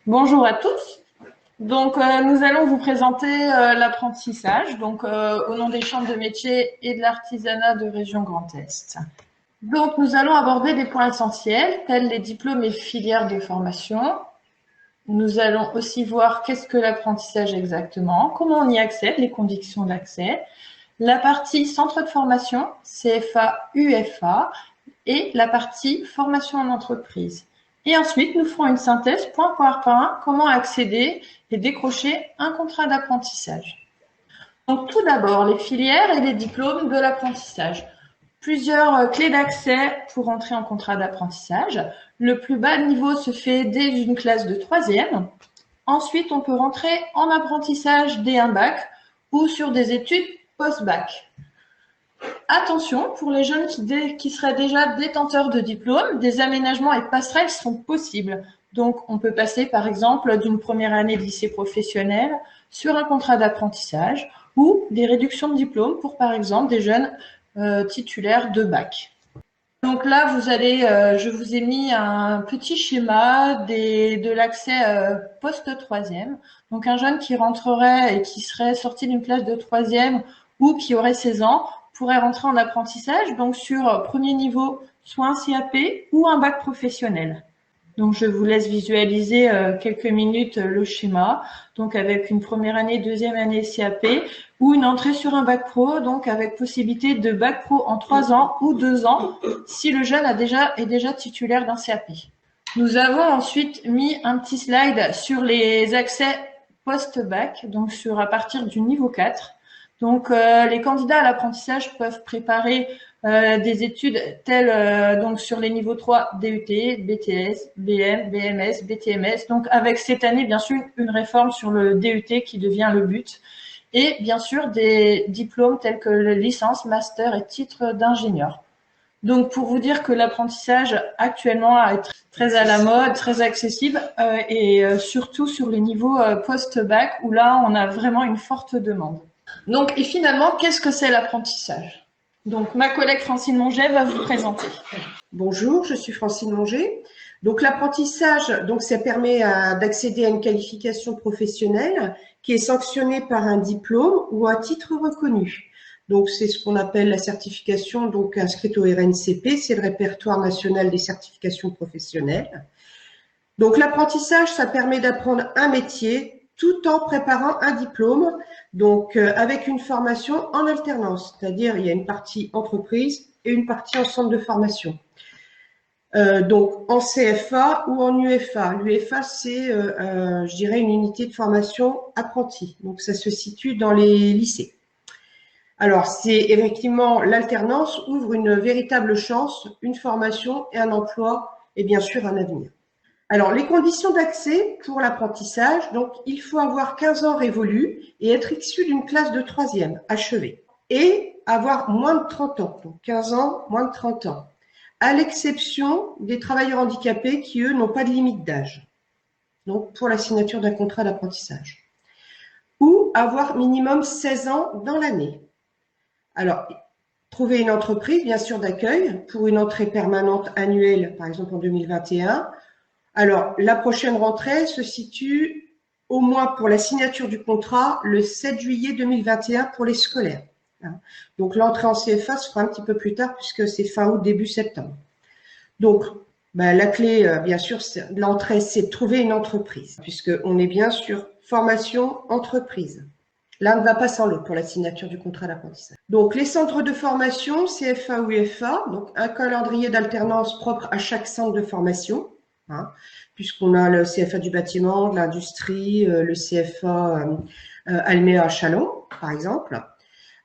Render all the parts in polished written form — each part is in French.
Bonjour à tous. Nous allons vous présenter l'apprentissage, au nom des chambres de métiers et de l'artisanat de région Grand Est. Donc, nous allons aborder des points essentiels, tels les diplômes et filières de formation. Nous allons aussi voir qu'est-ce que l'apprentissage exactement, comment on y accède, les conditions d'accès, la partie centre de formation, CFA, UFA, et la partie formation en entreprise. Et ensuite, nous ferons une synthèse point par point, comment accéder et décrocher un contrat d'apprentissage. Donc, tout d'abord, les filières et les diplômes de l'apprentissage. Plusieurs clés d'accès pour entrer en contrat d'apprentissage. Le plus bas niveau se fait dès une classe de troisième. Ensuite, on peut rentrer en apprentissage dès un bac ou sur des études post-bac. Attention, pour les jeunes qui seraient déjà détenteurs de diplôme, des aménagements et passerelles sont possibles. Donc, on peut passer, par exemple, d'une première année de lycée professionnel sur un contrat d'apprentissage ou des réductions de diplôme pour, par exemple, des jeunes titulaires de bac. Donc là, je vous ai mis un petit schéma de l'accès post-troisième. Donc, un jeune qui rentrerait et qui serait sorti d'une classe de troisième ou qui aurait 16 ans pourrait rentrer en apprentissage, donc sur premier niveau, soit un CAP ou un bac professionnel. Donc, je vous laisse visualiser quelques minutes le schéma, donc avec une première année, deuxième année CAP, ou une entrée sur un bac pro, donc avec possibilité de bac pro en 3 ans ou 2 ans, si le jeune est déjà titulaire d'un CAP. Nous avons ensuite mis un petit slide sur les accès post-bac, donc à partir du niveau 4. Donc, les candidats à l'apprentissage peuvent préparer des études telles donc sur les niveaux 3, DUT, BTS, BM, BMS, BTMS. Donc, avec cette année, bien sûr, une réforme sur le DUT qui devient le but. Et bien sûr, des diplômes tels que la licence, master et titre d'ingénieur. Donc, pour vous dire que l'apprentissage actuellement est très à la mode, très accessible et surtout sur les niveaux post-bac où là, on a vraiment une forte demande. Donc, et finalement, qu'est-ce que c'est l'apprentissage? Donc, ma collègue Francine Monget va vous présenter. Bonjour, je suis Francine Monget. Donc, l'apprentissage, ça permet d'accéder à une qualification professionnelle qui est sanctionnée par un diplôme ou un titre reconnu. Donc, c'est ce qu'on appelle la certification, donc inscrite au RNCP, c'est le répertoire national des certifications professionnelles. Donc, l'apprentissage, ça permet d'apprendre un métier tout en préparant un diplôme, donc avec une formation en alternance, c'est-à-dire il y a une partie entreprise et une partie en centre de formation. Donc en CFA ou en UFA. L'UFA, c'est, je dirais, une unité de formation apprentie. Donc ça se situe dans les lycées. Alors c'est effectivement l'alternance ouvre une véritable chance, une formation et un emploi et bien sûr un avenir. Alors, les conditions d'accès pour l'apprentissage, donc il faut avoir 15 ans révolus et être issu d'une classe de troisième achevée et avoir moins de 30 ans, donc 15 ans, moins de 30 ans, à l'exception des travailleurs handicapés qui, eux, n'ont pas de limite d'âge, donc pour la signature d'un contrat d'apprentissage, ou avoir minimum 16 ans dans l'année. Alors, trouver une entreprise, bien sûr, d'accueil pour une entrée permanente annuelle, par exemple en 2021. Alors, la prochaine rentrée se situe au moins pour la signature du contrat le 7 juillet 2021 pour les scolaires. Donc, l'entrée en CFA se fera un petit peu plus tard puisque c'est fin août, début septembre. Donc, la clé, bien sûr, de l'entrée, c'est de trouver une entreprise puisqu'on est bien sur formation entreprise. L'un ne va pas sans l'autre pour la signature du contrat d'apprentissage. Donc, les centres de formation, CFA ou UFA, donc un calendrier d'alternance propre à chaque centre de formation. Puisqu'on a le CFA du bâtiment, de l'industrie, le CFA Alméa Chalon, par exemple.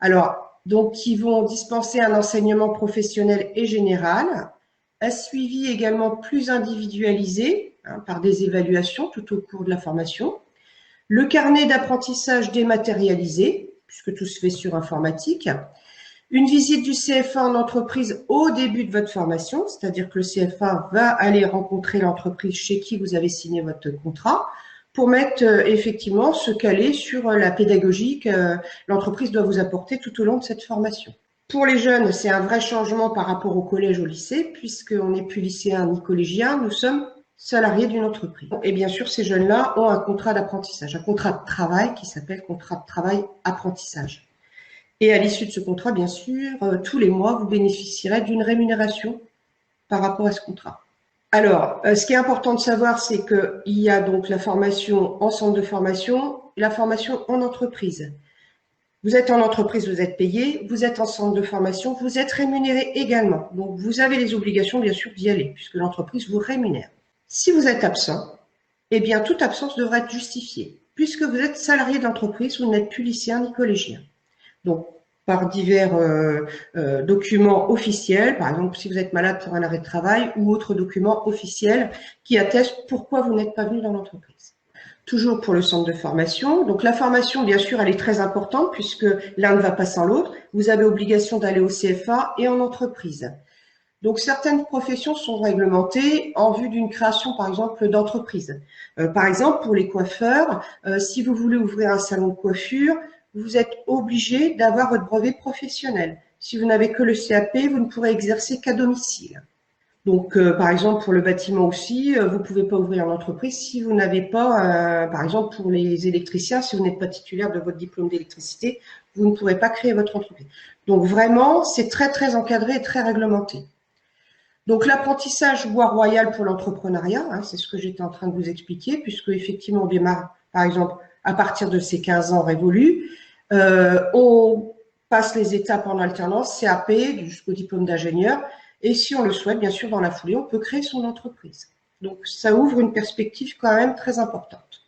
Alors, donc, qui vont dispenser un enseignement professionnel et général, un suivi également plus individualisé par des évaluations tout au cours de la formation, le carnet d'apprentissage dématérialisé, puisque tout se fait sur informatique, une visite du CFA en entreprise au début de votre formation, c'est-à-dire que le CFA va aller rencontrer l'entreprise chez qui vous avez signé votre contrat pour mettre effectivement se caler sur la pédagogie que l'entreprise doit vous apporter tout au long de cette formation. Pour les jeunes, c'est un vrai changement par rapport au collège, au lycée, puisqu'on n'est plus lycéen ni collégien, nous sommes salariés d'une entreprise. Et bien sûr, ces jeunes-là ont un contrat d'apprentissage, un contrat de travail qui s'appelle contrat de travail apprentissage. Et à l'issue de ce contrat, bien sûr, tous les mois, vous bénéficierez d'une rémunération par rapport à ce contrat. Alors, ce qui est important de savoir, c'est qu'il y a donc la formation en centre de formation et la formation en entreprise. Vous êtes en entreprise, vous êtes payé, vous êtes en centre de formation, vous êtes rémunéré également. Donc, vous avez les obligations, bien sûr, d'y aller, puisque l'entreprise vous rémunère. Si vous êtes absent, eh bien, toute absence devra être justifiée. Puisque vous êtes salarié de l'entreprise, vous n'êtes plus lycéen ni collégien. Donc, par divers documents officiels, par exemple, si vous êtes malade pour un arrêt de travail ou autres documents officiels qui attestent pourquoi vous n'êtes pas venu dans l'entreprise. Toujours pour le centre de formation. Donc, la formation, bien sûr, elle est très importante puisque l'un ne va pas sans l'autre. Vous avez obligation d'aller au CFA et en entreprise. Donc, certaines professions sont réglementées en vue d'une création, par exemple, d'entreprise. Par exemple, pour les coiffeurs, si vous voulez ouvrir un salon de coiffure, vous êtes obligé d'avoir votre brevet professionnel. Si vous n'avez que le CAP, vous ne pourrez exercer qu'à domicile. Donc, par exemple, pour le bâtiment aussi, vous ne pouvez pas ouvrir une entreprise si vous n'avez pas, par exemple, pour les électriciens, si vous n'êtes pas titulaire de votre diplôme d'électricité, vous ne pourrez pas créer votre entreprise. Donc, vraiment, c'est très, très encadré et très réglementé. Donc, l'apprentissage voie royale pour l'entrepreneuriat, hein, c'est ce que j'étais en train de vous expliquer, puisque effectivement, on démarre, par exemple, à partir de ces 15 ans révolus. On passe les étapes en alternance, CAP jusqu'au diplôme d'ingénieur. Et si on le souhaite, bien sûr, dans la foulée, on peut créer son entreprise. Donc, ça ouvre une perspective quand même très importante.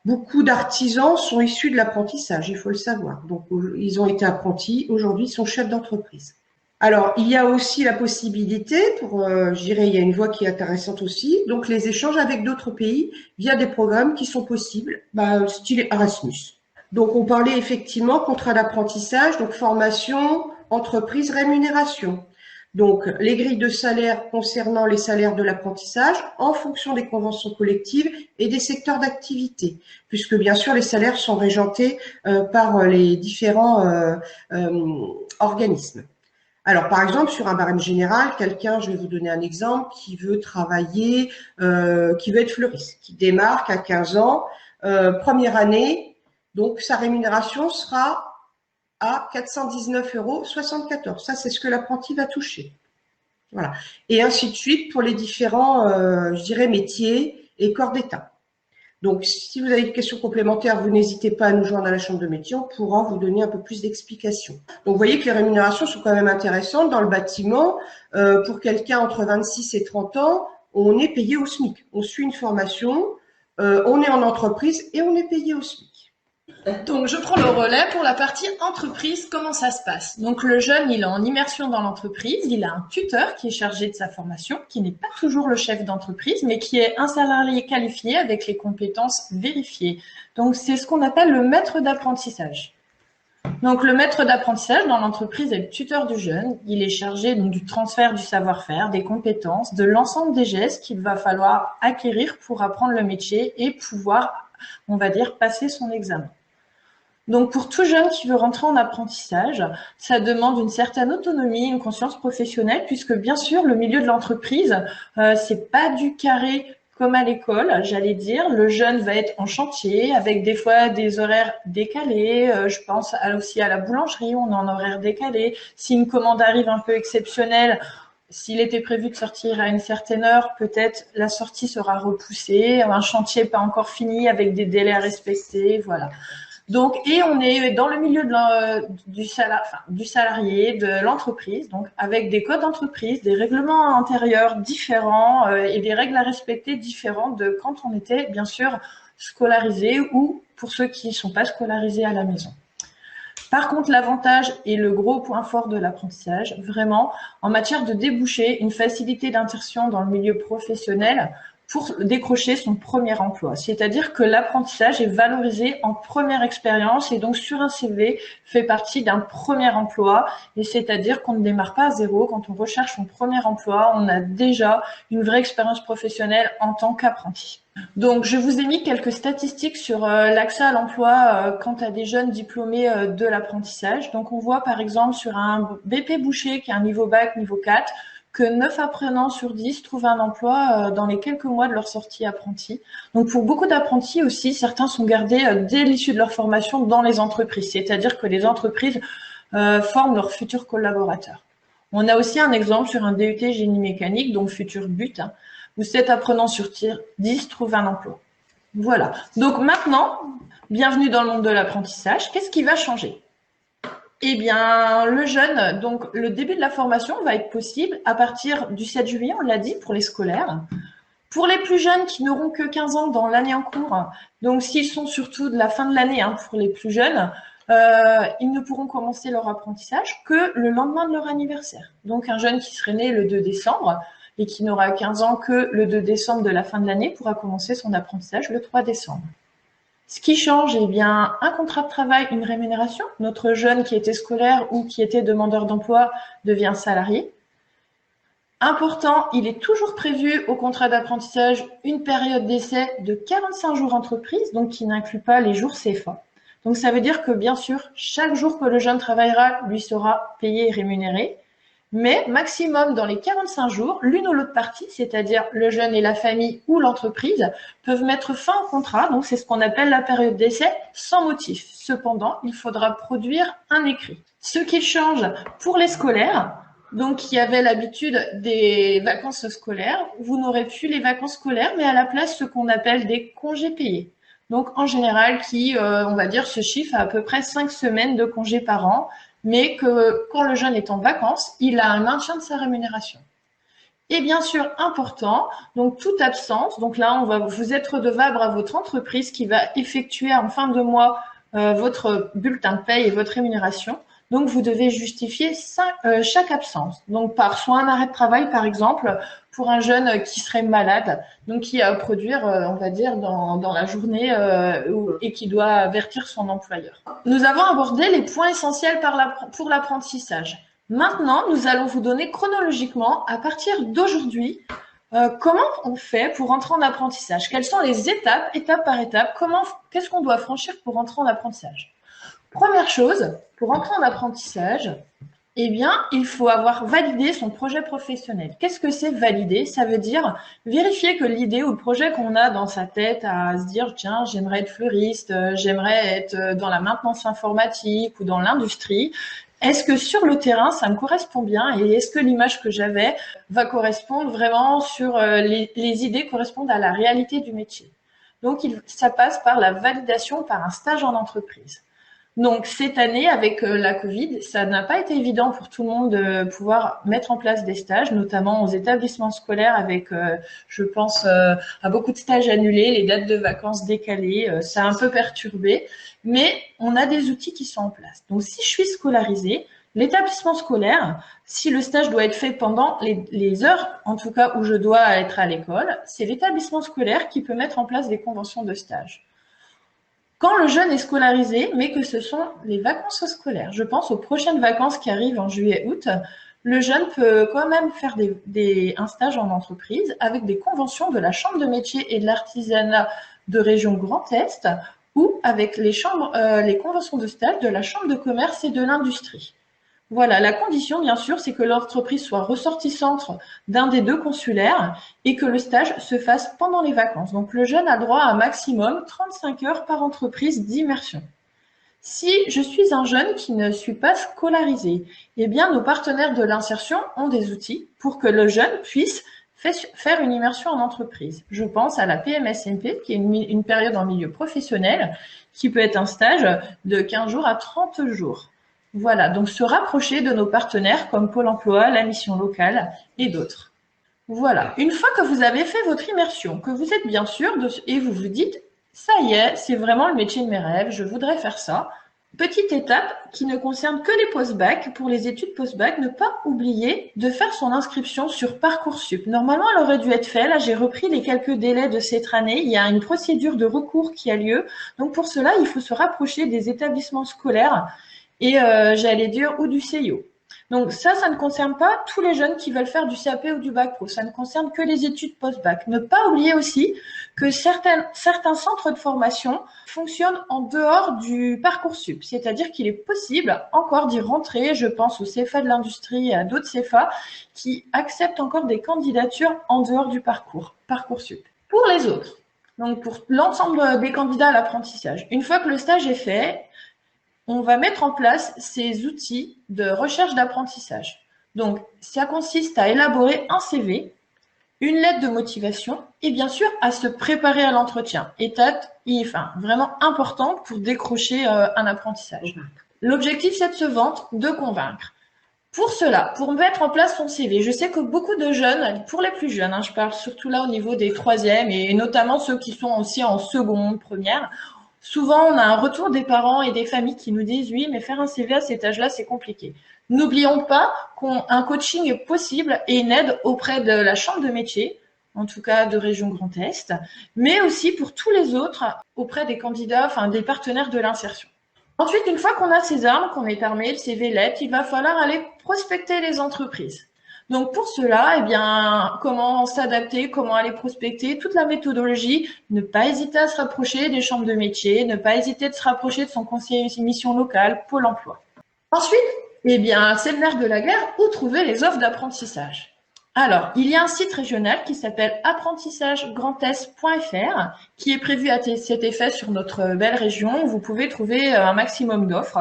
Beaucoup d'artisans sont issus de l'apprentissage, il faut le savoir. Donc, ils ont été apprentis, aujourd'hui, ils sont chefs d'entreprise. Alors, il y a aussi la possibilité, je dirais, il y a une voie qui est intéressante aussi, donc les échanges avec d'autres pays via des programmes qui sont possibles, style Erasmus. Donc, on parlait effectivement contrat d'apprentissage, donc formation, entreprise, rémunération. Donc, les grilles de salaire concernant les salaires de l'apprentissage en fonction des conventions collectives et des secteurs d'activité, puisque bien sûr les salaires sont régentés par les différents organismes. Alors, par exemple, sur un barème général, quelqu'un, je vais vous donner un exemple, qui veut travailler, qui veut être fleuriste, qui démarque à 15 ans, première année, donc sa rémunération sera à 419,74 €. Ça, c'est ce que l'apprenti va toucher. Voilà. Et ainsi de suite pour les différents, je dirais, métiers et corps d'État. Donc, si vous avez des questions complémentaires, vous n'hésitez pas à nous joindre à la Chambre de métiers, on pourra vous donner un peu plus d'explications. Donc, vous voyez que les rémunérations sont quand même intéressantes. Dans le bâtiment, pour quelqu'un entre 26 et 30 ans, on est payé au SMIC. On suit une formation, on est en entreprise et on est payé au SMIC. Donc, je prends le relais pour la partie entreprise. Comment ça se passe? Donc, le jeune, il est en immersion dans l'entreprise. Il a un tuteur qui est chargé de sa formation, qui n'est pas toujours le chef d'entreprise, mais qui est un salarié qualifié avec les compétences vérifiées. Donc, c'est ce qu'on appelle le maître d'apprentissage. Donc, le maître d'apprentissage dans l'entreprise est le tuteur du jeune. Il est chargé donc du transfert du savoir-faire, des compétences, de l'ensemble des gestes qu'il va falloir acquérir pour apprendre le métier et pouvoir, on va dire, passer son examen. Donc, pour tout jeune qui veut rentrer en apprentissage, ça demande une certaine autonomie, une conscience professionnelle, puisque bien sûr, le milieu de l'entreprise, c'est pas du carré comme à l'école, j'allais dire. Le jeune va être en chantier avec des fois des horaires décalés. Je pense aussi à la boulangerie, on est en horaire décalé. Si une commande arrive un peu exceptionnelle, s'il était prévu de sortir à une certaine heure, peut-être la sortie sera repoussée. Un chantier pas encore fini avec des délais à respecter, voilà. Donc, et on est dans le milieu du salarié, de l'entreprise, donc avec des codes d'entreprise, des règlements intérieurs différents et des règles à respecter différentes de quand on était bien sûr scolarisé ou pour ceux qui ne sont pas scolarisés à la maison. Par contre, l'avantage et le gros point fort de l'apprentissage, vraiment, en matière de débouchés, une facilité d'insertion dans le milieu professionnel pour décrocher son premier emploi. C'est-à-dire que l'apprentissage est valorisé en première expérience et donc sur un CV fait partie d'un premier emploi. Et c'est-à-dire qu'on ne démarre pas à zéro. Quand on recherche son premier emploi, on a déjà une vraie expérience professionnelle en tant qu'apprenti. Donc, je vous ai mis quelques statistiques sur l'accès à l'emploi quant à des jeunes diplômés de l'apprentissage. Donc, on voit par exemple sur un BP boucher qui a un niveau bac, niveau 4, que 9 apprenants sur 10 trouvent un emploi dans les quelques mois de leur sortie apprenti. Donc pour beaucoup d'apprentis aussi, certains sont gardés dès l'issue de leur formation dans les entreprises, c'est-à-dire que les entreprises forment leurs futurs collaborateurs. On a aussi un exemple sur un DUT génie mécanique, donc futur but, où 7 apprenants sur 10 trouvent un emploi. Voilà. Donc maintenant, bienvenue dans le monde de l'apprentissage. Qu'est-ce qui va changer? Eh bien, le jeune, donc le début de la formation va être possible à partir du 7 juillet, on l'a dit, pour les scolaires. Pour les plus jeunes qui n'auront que 15 ans dans l'année en cours, donc s'ils sont surtout de la fin de l'année, pour les plus jeunes, ils ne pourront commencer leur apprentissage que le lendemain de leur anniversaire. Donc un jeune qui serait né le 2 décembre et qui n'aura 15 ans que le 2 décembre de la fin de l'année pourra commencer son apprentissage le 3 décembre. Ce qui change, eh bien, un contrat de travail, une rémunération. Notre jeune qui était scolaire ou qui était demandeur d'emploi devient salarié. Important, il est toujours prévu au contrat d'apprentissage une période d'essai de 45 jours entreprise, donc qui n'inclut pas les jours CFA. Donc ça veut dire que bien sûr, chaque jour que le jeune travaillera lui sera payé et rémunéré. Mais maximum dans les 45 jours, l'une ou l'autre partie, c'est-à-dire le jeune et la famille ou l'entreprise, peuvent mettre fin au contrat. Donc, c'est ce qu'on appelle la période d'essai sans motif. Cependant, il faudra produire un écrit. Ce qui change pour les scolaires, donc qui avaient l'habitude des vacances scolaires, vous n'aurez plus les vacances scolaires, mais à la place ce qu'on appelle des congés payés. Donc, en général, qui, on va dire, se chiffre à peu près 5 semaines de congés par an, mais que quand le jeune est en vacances, il a un maintien de sa rémunération. Et bien sûr, important, donc toute absence, donc là, on va vous être redevable à votre entreprise qui va effectuer en fin de mois votre bulletin de paye et votre rémunération. Donc, vous devez justifier chaque absence. Donc, par soit un arrêt de travail, par exemple, pour un jeune qui serait malade, donc qui a à produire, on va dire, dans la journée et qui doit avertir son employeur. Nous avons abordé les points essentiels pour l'apprentissage. Maintenant, nous allons vous donner chronologiquement, à partir d'aujourd'hui, comment on fait pour entrer en apprentissage. Quelles sont les étapes, étape par étape, qu'est-ce qu'on doit franchir pour entrer en apprentissage. Première chose, pour entrer en apprentissage, eh bien, il faut avoir validé son projet professionnel. Qu'est-ce que c'est valider? Ça veut dire vérifier que l'idée ou le projet qu'on a dans sa tête à se dire, tiens, j'aimerais être fleuriste, j'aimerais être dans la maintenance informatique ou dans l'industrie. Est-ce que sur le terrain, ça me correspond bien et est-ce que l'image que j'avais va correspondre vraiment sur les idées correspondent à la réalité du métier? Donc, ça passe par la validation par un stage en entreprise. Donc, cette année, avec la Covid, ça n'a pas été évident pour tout le monde de pouvoir mettre en place des stages, notamment aux établissements scolaires avec, je pense, à beaucoup de stages annulés, les dates de vacances décalées, ça a un peu perturbé, mais on a des outils qui sont en place. Donc, si je suis scolarisée, l'établissement scolaire, si le stage doit être fait pendant les heures, en tout cas où je dois être à l'école, c'est l'établissement scolaire qui peut mettre en place des conventions de stage. Quand le jeune est scolarisé, mais que ce sont les vacances scolaires, je pense aux prochaines vacances qui arrivent en juillet-août, le jeune peut quand même faire un stage en entreprise avec des conventions de la Chambre de métier et de l'artisanat de région Grand Est ou avec les conventions de stage de la Chambre de commerce et de l'industrie. Voilà, la condition, bien sûr, c'est que l'entreprise soit ressortissante d'un des deux consulaires et que le stage se fasse pendant les vacances. Donc, le jeune a droit à un maximum 35 heures par entreprise d'immersion. Si je suis un jeune qui ne suis pas scolarisé, eh bien, nos partenaires de l'insertion ont des outils pour que le jeune puisse faire une immersion en entreprise. Je pense à la PMSMP, qui est une période en milieu professionnel, qui peut être un stage de 15 jours à 30 jours. Voilà, donc se rapprocher de nos partenaires comme Pôle emploi, la mission locale et d'autres. Voilà, une fois que vous avez fait votre immersion, que vous êtes bien sûr et vous vous dites, ça y est, c'est vraiment le métier de mes rêves, je voudrais faire ça. Petite étape qui ne concerne que les post-bac. Pour les études post-bac, ne pas oublier de faire son inscription sur Parcoursup. Normalement, elle aurait dû être faite. Là, j'ai repris les quelques délais de cette année. Il y a une procédure de recours qui a lieu. Donc, pour cela, il faut se rapprocher des établissements scolaires et j'allais dire ou du CIO. Donc ça ne concerne pas tous les jeunes qui veulent faire du CAP ou du bac pro. Ça ne concerne que les études post-bac. Ne pas oublier aussi que certains centres de formation fonctionnent en dehors du Parcoursup. C'est-à-dire qu'il est possible encore d'y rentrer. Je pense au CFA de l'industrie et à d'autres CFA qui acceptent encore des candidatures en dehors du Parcoursup. Pour les autres, donc pour l'ensemble des candidats à l'apprentissage, une fois que le stage est fait, on va mettre en place ces outils de recherche d'apprentissage. Donc, ça consiste à élaborer un CV, une lettre de motivation et bien sûr à se préparer à l'entretien. Étape vraiment importante pour décrocher un apprentissage. L'objectif, c'est de se vendre, de convaincre. Pour cela, pour mettre en place son CV, je sais que beaucoup de jeunes, pour les plus jeunes, je parle surtout là au niveau des troisièmes et notamment ceux qui sont aussi en seconde, première, souvent on a un retour des parents et des familles qui nous disent « oui, mais faire un CV à cet âge-là, c'est compliqué ». N'oublions pas qu'un coaching est possible et une aide auprès de la chambre de métier, en tout cas de région Grand Est, mais aussi pour tous les autres auprès des candidats, des partenaires de l'insertion. Ensuite, une fois qu'on a ces armes, qu'on est armé, le CV lettre, il va falloir aller prospecter les entreprises. Donc pour cela, comment s'adapter, comment aller prospecter, toute la méthodologie, ne pas hésiter à se rapprocher des chambres de métier, ne pas hésiter de se rapprocher de son conseiller mission locale, Pôle emploi. Ensuite, c'est le nerf de la guerre, où trouver les offres d'apprentissage. Alors, il y a un site régional qui s'appelle apprentissagegrandest.fr qui est prévu à cet effet sur notre belle région où vous pouvez trouver un maximum d'offres.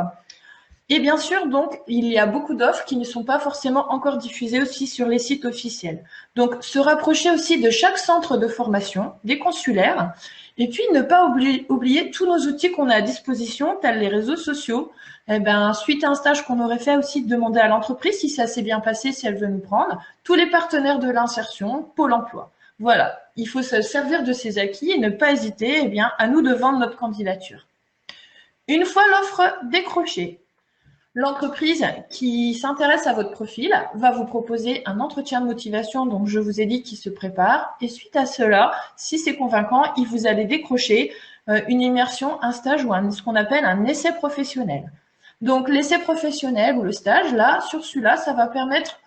Et bien sûr, donc, il y a beaucoup d'offres qui ne sont pas forcément encore diffusées aussi sur les sites officiels. Donc, se rapprocher aussi de chaque centre de formation, des consulaires, et puis ne pas oublier tous nos outils qu'on a à disposition, tels les réseaux sociaux. Suite à un stage qu'on aurait fait aussi, demander à l'entreprise si ça s'est bien passé, si elle veut nous prendre, tous les partenaires de l'insertion, Pôle emploi. Voilà, il faut se servir de ces acquis et ne pas hésiter à nous de vendre notre candidature. Une fois l'offre décrochée, l'entreprise qui s'intéresse à votre profil va vous proposer un entretien de motivation, donc je vous ai dit qu'il se prépare. Et suite à cela, si c'est convaincant, vous allez décrocher une immersion, un stage ou ce qu'on appelle un essai professionnel. Donc l'essai professionnel ou le stage, sur celui-là, ça va permettre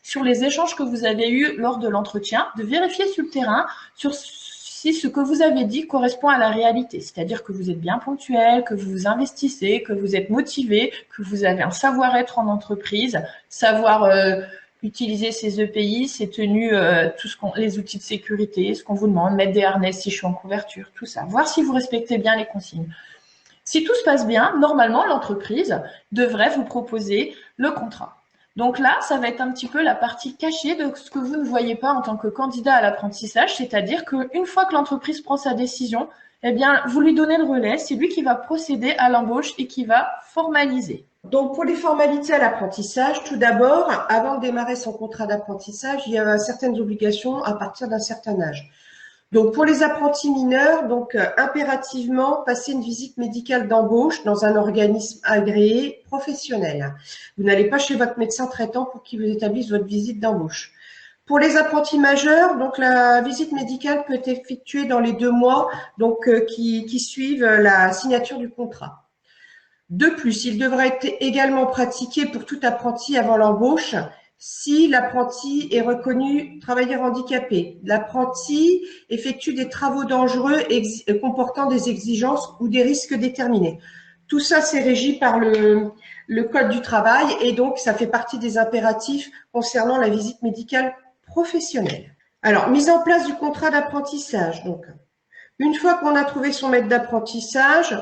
sur les échanges que vous avez eus lors de l'entretien, de vérifier sur le terrain si ce que vous avez dit correspond à la réalité, c'est-à-dire que vous êtes bien ponctuel, que vous vous investissez, que vous êtes motivé, que vous avez un savoir-être en entreprise, savoir utiliser ses EPI, ses tenues, les outils de sécurité, ce qu'on vous demande, mettre des harnais si je suis en couverture, tout ça, voir si vous respectez bien les consignes. Si tout se passe bien, normalement, l'entreprise devrait vous proposer le contrat. Donc là, ça va être un petit peu la partie cachée de ce que vous ne voyez pas en tant que candidat à l'apprentissage, c'est-à-dire qu'une fois que l'entreprise prend sa décision, vous lui donnez le relais, c'est lui qui va procéder à l'embauche et qui va formaliser. Donc, pour les formalités à l'apprentissage, tout d'abord, avant de démarrer son contrat d'apprentissage, il y a certaines obligations à partir d'un certain âge. Donc, pour les apprentis mineurs, impérativement, passer une visite médicale d'embauche dans un organisme agréé professionnel. Vous n'allez pas chez votre médecin traitant pour qu'il vous établisse votre visite d'embauche. Pour les apprentis majeurs, la visite médicale peut être effectuée dans les 2 mois qui suivent la signature du contrat. De plus, il devrait être également pratiqué pour tout apprenti avant l'embauche si l'apprenti est reconnu travailleur handicapé. L'apprenti effectue des travaux dangereux comportant des exigences ou des risques déterminés. Tout ça, c'est régi par le Code du travail et donc ça fait partie des impératifs concernant la visite médicale professionnelle. Alors, mise en place du contrat d'apprentissage. Donc, une fois qu'on a trouvé son maître d'apprentissage,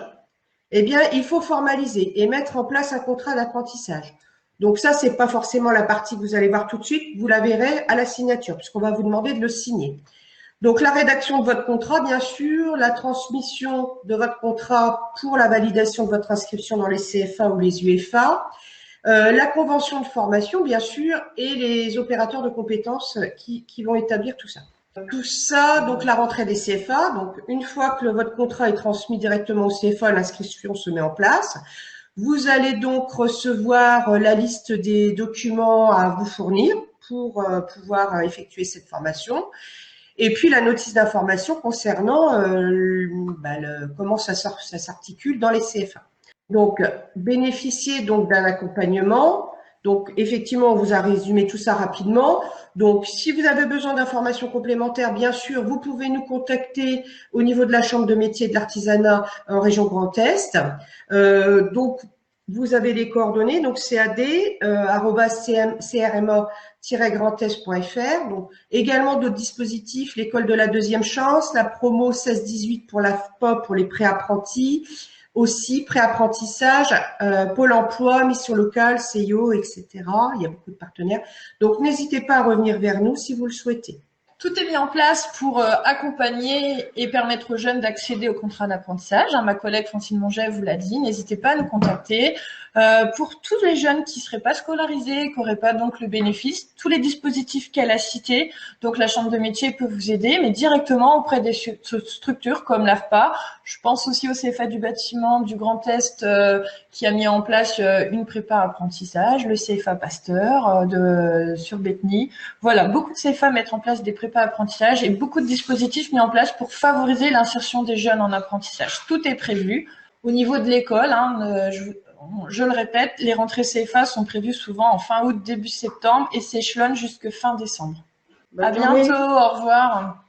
il faut formaliser et mettre en place un contrat d'apprentissage. Donc ça, c'est pas forcément la partie que vous allez voir tout de suite, vous la verrez à la signature, puisqu'on va vous demander de le signer. Donc la rédaction de votre contrat, bien sûr, la transmission de votre contrat pour la validation de votre inscription dans les CFA ou les UFA, la convention de formation, bien sûr, et les opérateurs de compétences qui vont établir tout ça. Tout ça, donc la rentrée des CFA. Donc une fois que votre contrat est transmis directement au CFA, l'inscription se met en place. Vous allez donc recevoir la liste des documents à vous fournir pour pouvoir effectuer cette formation. Et puis la notice d'information concernant comment ça s'articule dans les CFA. Donc bénéficier d'un accompagnement Donc, effectivement, on vous a résumé tout ça rapidement. Donc, si vous avez besoin d'informations complémentaires, bien sûr, vous pouvez nous contacter au niveau de la Chambre de métier et de l'artisanat en région Grand Est. Donc, vous avez les coordonnées, donc cad@crma-grandest.fr. Donc, également d'autres dispositifs, l'école de la deuxième chance, la promo 16-18 pour la FPOP pour les préapprentis, aussi préapprentissage, Pôle emploi, mission locale, CIO, etc. Il y a beaucoup de partenaires. Donc, n'hésitez pas à revenir vers nous si vous le souhaitez. Tout est mis en place pour accompagner et permettre aux jeunes d'accéder au contrat d'apprentissage. Ma collègue Francine Monget vous l'a dit, n'hésitez pas à nous contacter. Pour tous les jeunes qui ne seraient pas scolarisés, qui n'auraient pas donc le bénéfice, tous les dispositifs qu'elle a cités, donc la Chambre de métier peut vous aider, mais directement auprès des structures comme l'AFPA. Je pense aussi au CFA du bâtiment du Grand Est qui a mis en place une prépa apprentissage, le CFA Pasteur sur Bethany. Voilà, beaucoup de CFA mettent en place des prépas apprentissage et beaucoup de dispositifs mis en place pour favoriser l'insertion des jeunes en apprentissage. Tout est prévu. Au niveau de l'école, je le répète, les rentrées CFA sont prévues souvent en fin août, début septembre et s'échelonnent jusque fin décembre. À bientôt, au revoir.